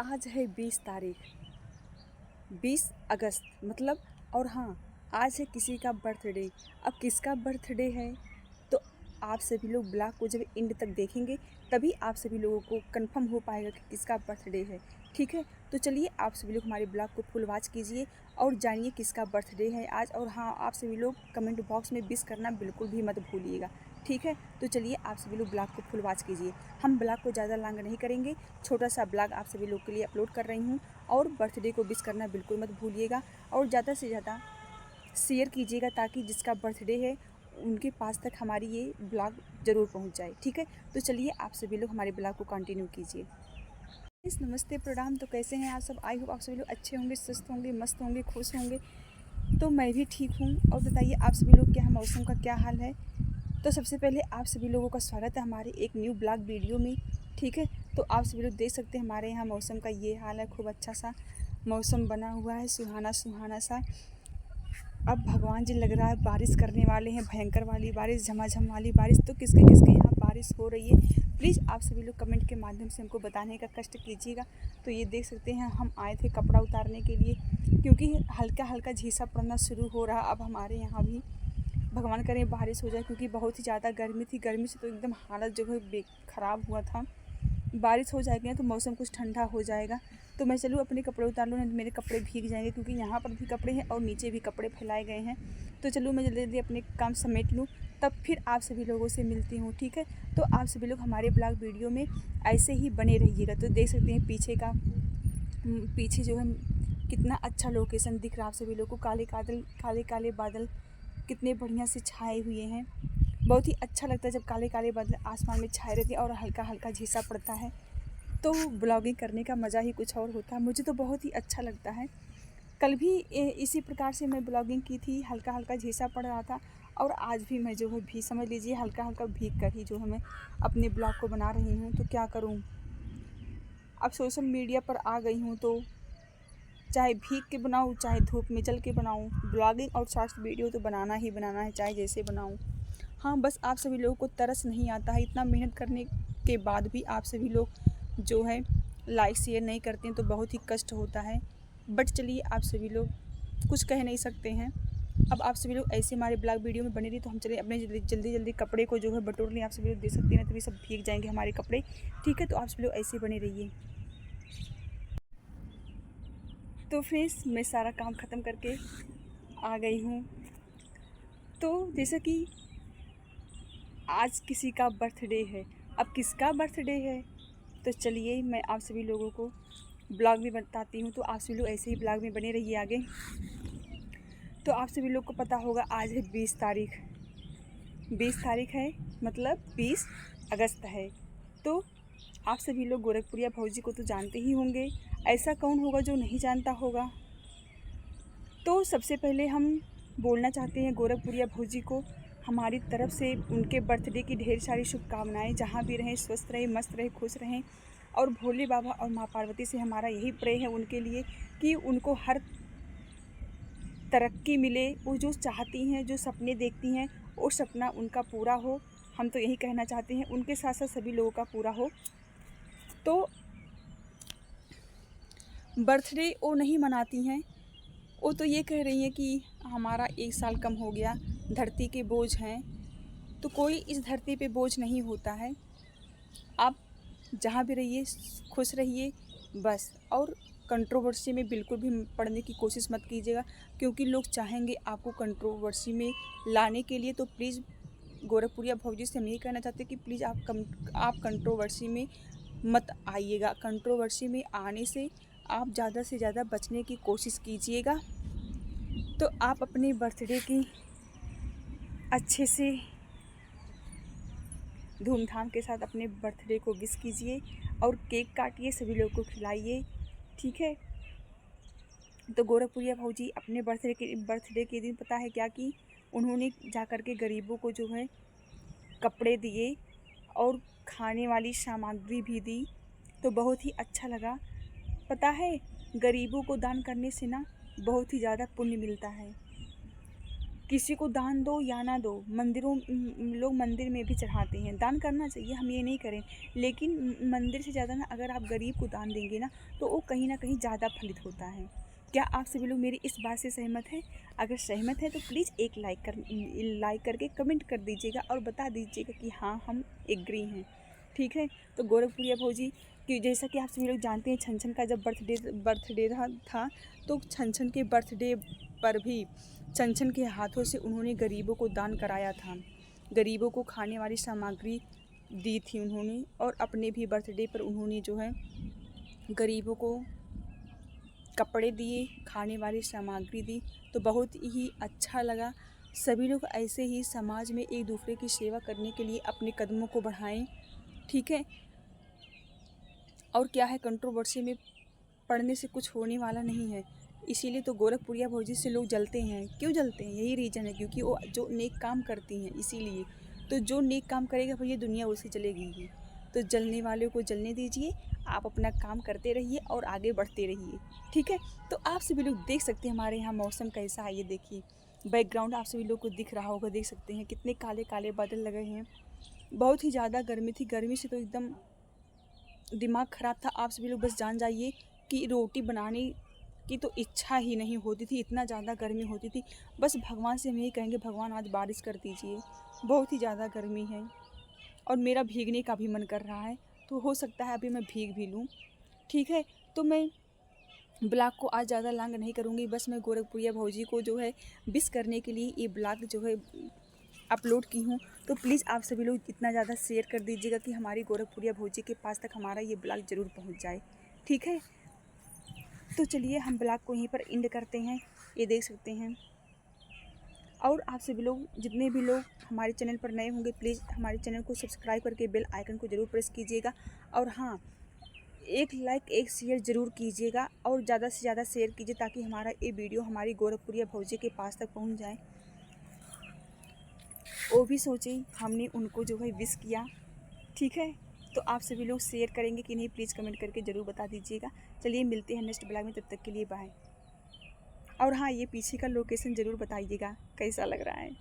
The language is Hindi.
आज है 20 तारीख, 20 अगस्त मतलब। और हाँ, आज है किसी का बर्थडे। अब किसका बर्थडे है तो आप सभी लोग ब्लॉग को जब एंड तक देखेंगे तभी आप सभी लोगों को कंफर्म हो पाएगा कि किसका बर्थडे है। ठीक है, तो चलिए आप सभी लोग हमारे ब्लॉग को फुल वॉच कीजिए और जानिए किसका बर्थडे है आज। और हाँ, आप सभी लोग कमेंट बॉक्स में विश करना बिल्कुल भी मत भूलिएगा। ठीक है, तो चलिए आप सभी लोग ब्लॉग को फुल वॉच कीजिए। हम ब्लॉग को ज़्यादा लॉन्ग नहीं करेंगे, छोटा सा ब्लॉग आप सभी लोग के लिए अपलोड कर रही हूँ। और बर्थडे को विश करना बिल्कुल मत भूलिएगा और ज़्यादा से ज़्यादा शेयर कीजिएगा ताकि जिसका बर्थडे है उनके पास तक हमारी ये ब्लॉग ज़रूर पहुंच जाए। ठीक है, तो चलिए आप सभी लोग हमारे ब्लॉग को कंटिन्यू कीजिए। नमस्ते, प्रणाम। तो कैसे हैं आप सब? आई होप आप सभी लोग अच्छे होंगे, स्वस्थ होंगे, मस्त होंगे, खुश होंगे। तो मैं भी ठीक हूँ। और बताइए आप सभी लोग क्या मौसम का क्या हाल है। तो सबसे पहले आप सभी लोगों का स्वागत है हमारे एक न्यू ब्लॉग वीडियो में। ठीक है, तो आप सभी लोग देख सकते हैं हमारे यहाँ मौसम का ये हाल है। खूब अच्छा सा मौसम बना हुआ है, सुहाना सुहाना सा। अब भगवान जी लग रहा है बारिश करने वाले हैं, भयंकर वाली बारिश, झमाझम वाली बारिश। तो किसके किसके यहाँ बारिश हो रही है प्लीज़ आप सभी लोग कमेंट के माध्यम से हमको बताने का कष्ट कीजिएगा। तो ये देख सकते हैं हम आए थे कपड़ा उतारने के लिए क्योंकि हल्का हल्का झीसा पड़ना शुरू हो रहा। अब हमारे यहाँ भी भगवान करे बारिश हो जाए क्योंकि बहुत ही ज़्यादा गर्मी थी। गर्मी से तो एकदम हालत जो है ख़राब हुआ था। बारिश हो जाएगी ना तो मौसम कुछ ठंडा हो जाएगा। तो मैं चलूँ अपने कपड़े उतार लूँ, नहीं मेरे कपड़े भीग जाएंगे क्योंकि यहाँ पर भी कपड़े हैं और नीचे भी कपड़े फैलाए गए हैं। तो चलूँ मैं जल्दी जल्दी अपने काम समेट लूँ, तब फिर आप सभी लोगों से मिलती हूँ। ठीक है, तो आप सभी लोग हमारे ब्लॉग वीडियो में ऐसे ही बने रहिएगा। तो देख सकते हैं पीछे जो है कितना अच्छा लोकेशन दिख रहा है आप सभी लोग को। काले काले बादल कितने बढ़िया से छाए हुए हैं। बहुत ही अच्छा लगता है जब काले काले बादल आसमान में छाए रहते हैं और हल्का हल्का झीसा पड़ता है। तो ब्लॉगिंग करने का मज़ा ही कुछ और होता है। मुझे तो बहुत ही अच्छा लगता है। कल भी इसी प्रकार से मैं ब्लॉगिंग की थी, हल्का हल्का झीसा पड़ रहा था। और आज भी मैं जो है भी समझ लीजिए हल्का हल्का भीग कर ही जो है मैं अपने ब्लॉग को बना रही हूँ। तो क्या करूँ, अब सोशल मीडिया पर आ गई हूँ तो चाहे भीग के बनाऊँ चाहे धूप में जल के बनाऊँ, ब्लॉगिंग और शॉर्ट्स वीडियो तो बनाना ही बनाना है, चाहे जैसे बनाऊँ। हाँ, बस आप सभी लोगों को तरस नहीं आता है। इतना मेहनत करने के बाद भी आप सभी लोग जो है लाइक शेयर नहीं करते हैं तो बहुत ही कष्ट होता है। बट चलिए आप सभी लोग कुछ कह नहीं सकते हैं। अब आप सभी लोग ऐसे हमारे ब्लॉग वीडियो में बने रही तो हम चले अपने जल्दी जल्दी कपड़े को जो है बटोर लें। आप सभी लोग देख सकते हैं ना, तभी सब भीग जाएंगे हमारे कपड़े। ठीक है, तो आप सभी लोग ऐसे बने रहिए। तो फ्रेंड्स, मैं सारा काम ख़त्म करके आ गई हूँ। तो जैसे कि आज किसी का बर्थडे है। अब किसका बर्थडे है तो चलिए मैं आप सभी लोगों को ब्लॉग में बताती हूँ। तो आप सभी लोग ऐसे ही ब्लॉग में बने रहिए आगे। तो आप सभी लोग को पता होगा आज है 20 तारीख। 20 तारीख है मतलब 20 अगस्त है। तो आप सभी लोग गोरखपुरिया भौजी को तो जानते ही होंगे, ऐसा कौन होगा जो नहीं जानता होगा। तो सबसे पहले हम बोलना चाहते हैं गोरखपुरिया भौजी को हमारी तरफ से उनके बर्थडे की ढेर सारी शुभकामनाएं। जहाँ भी रहें स्वस्थ रहें, मस्त रहें, खुश रहें। और भोले बाबा और माँ पार्वती से हमारा यही प्रे है उनके लिए कि उनको हर तरक्की मिले। वो जो चाहती हैं, जो सपने देखती हैं, वो सपना उनका पूरा हो। हम तो यही कहना चाहते हैं, उनके साथ साथ सभी लोगों का पूरा हो। तो बर्थडे वो नहीं मनाती हैं, वो तो ये कह रही हैं कि हमारा 1 साल कम हो गया, धरती के बोझ हैं। तो कोई इस धरती पे बोझ नहीं होता है। आप जहाँ भी रहिए खुश रहिए बस। और कंट्रोवर्सी में बिल्कुल भी पढ़ने की कोशिश मत कीजिएगा क्योंकि लोग चाहेंगे आपको कंट्रोवर्सी में लाने के लिए। तो प्लीज़ गोरखपुरिया भौजी से हम ये कहना चाहते हैं कि प्लीज़ आप कंट्रोवर्सी में मत आइएगा। कंट्रोवर्सी में आने से आप ज़्यादा से ज़्यादा बचने की कोशिश कीजिएगा। तो आप अपने बर्थडे की अच्छे से धूमधाम के साथ अपने बर्थडे को विश कीजिए और केक काटिए, सभी लोगों को खिलाइए। ठीक है, तो गोरखपुरिया भौजी अपने बर्थडे के दिन पता है क्या कि उन्होंने जा कर के गरीबों को जो है कपड़े दिए और खाने वाली सामग्री भी दी। तो बहुत ही अच्छा लगा। पता है गरीबों को दान करने से ना बहुत ही ज़्यादा पुण्य मिलता है। किसी को दान दो या ना दो, मंदिरों लोग मंदिर में भी चढ़ाते हैं, दान करना चाहिए, हम ये नहीं करें, लेकिन मंदिर से ज़्यादा ना अगर आप गरीब को दान देंगे ना तो वो कहीं ना कहीं ज़्यादा फलित होता है। क्या आप सभी लोग मेरी इस बात से सहमत हैं? अगर सहमत हैं तो प्लीज़ एक लाइक करके कमेंट कर दीजिएगा और बता दीजिएगा कि हाँ हम एग्री हैं। ठीक है, तो गोरखपुरिया भौजी कि जैसा कि आप सभी लोग जानते हैं, छन छन का जब बर्थडे था तो छन छन के बर्थडे पर भी छन छन के हाथों से उन्होंने गरीबों को दान कराया था, गरीबों को खाने वाली सामग्री दी थी उन्होंने, और अपने भी बर्थडे पर उन्होंने जो है गरीबों को कपड़े दिए, खाने वाली सामग्री दी। तो बहुत ही अच्छा लगा। सभी लोग ऐसे ही समाज में एक दूसरे की सेवा करने के लिए अपने कदमों को बढ़ाएं। ठीक है, और क्या है, कंट्रोवर्सी में पढ़ने से कुछ होने वाला नहीं है। इसीलिए तो गोरखपुरिया भौजी से लोग जलते हैं। क्यों जलते हैं? यही रीज़न है, क्योंकि वो जो नेक काम करती हैं, इसीलिए। तो जो नेक काम करेगा भैया दुनिया उसे चलेगी ही। तो जलने वाले को जलने दीजिए, आप अपना काम करते रहिए और आगे बढ़ते रहिए। ठीक है, तो आप सभी लोग देख सकते हैं हमारे यहाँ मौसम कैसा है। ये देखिए बैकग्राउंड आप सभी लोग को दिख रहा होगा, देख सकते हैं कितने काले काले बादल लगे हैं। बहुत ही ज़्यादा गर्मी थी, गर्मी से तो एकदम दिमाग ख़राब था। आप सभी लोग बस जान जाइए कि रोटी बनाने की तो इच्छा ही नहीं होती थी, इतना ज़्यादा गर्मी होती थी। बस भगवान से हम यही कहेंगे, भगवान आज बारिश कर दीजिए, बहुत ही ज़्यादा गर्मी है और मेरा भीगने का भी मन कर रहा है, तो हो सकता है अभी मैं भीग भी लूँ। ठीक है, तो मैं ब्लॉग को आज ज़्यादा लॉन्ग नहीं करूँगी, बस मैं गोरखपुरिया भौजी को जो है विश करने के लिए ये ब्लॉग जो है अपलोड की हूँ। तो प्लीज़ आप सभी लोग इतना ज़्यादा शेयर कर दीजिएगा कि हमारी गोरखपुरिया भौजी के पास तक हमारा ये ब्लॉग ज़रूर पहुँच जाए। ठीक है, तो चलिए हम ब्लॉग को यहीं पर एंड करते हैं। ये देख सकते हैं, और आप सभी लोग जितने भी लोग हमारे चैनल पर नए होंगे प्लीज़ हमारे चैनल को सब्सक्राइब करके बेल आइकन को ज़रूर प्रेस कीजिएगा। और हाँ, एक लाइक एक शेयर ज़रूर कीजिएगा और ज़्यादा से ज़्यादा शेयर कीजिए ताकि हमारा ये वीडियो हमारी गोरखपुरिया भौजी के पास तक पहुंच जाए। वो भी सोचें हमने उनको जो है विश किया। ठीक है, तो आप सभी लोग शेयर करेंगे कि नहीं प्लीज़ कमेंट करके ज़रूर बता दीजिएगा। चलिए मिलते हैं नेक्स्ट ब्लॉग में, तब तक के लिए बाय। और हाँ, ये पीछे का लोकेशन ज़रूर बताइएगा कैसा लग रहा है।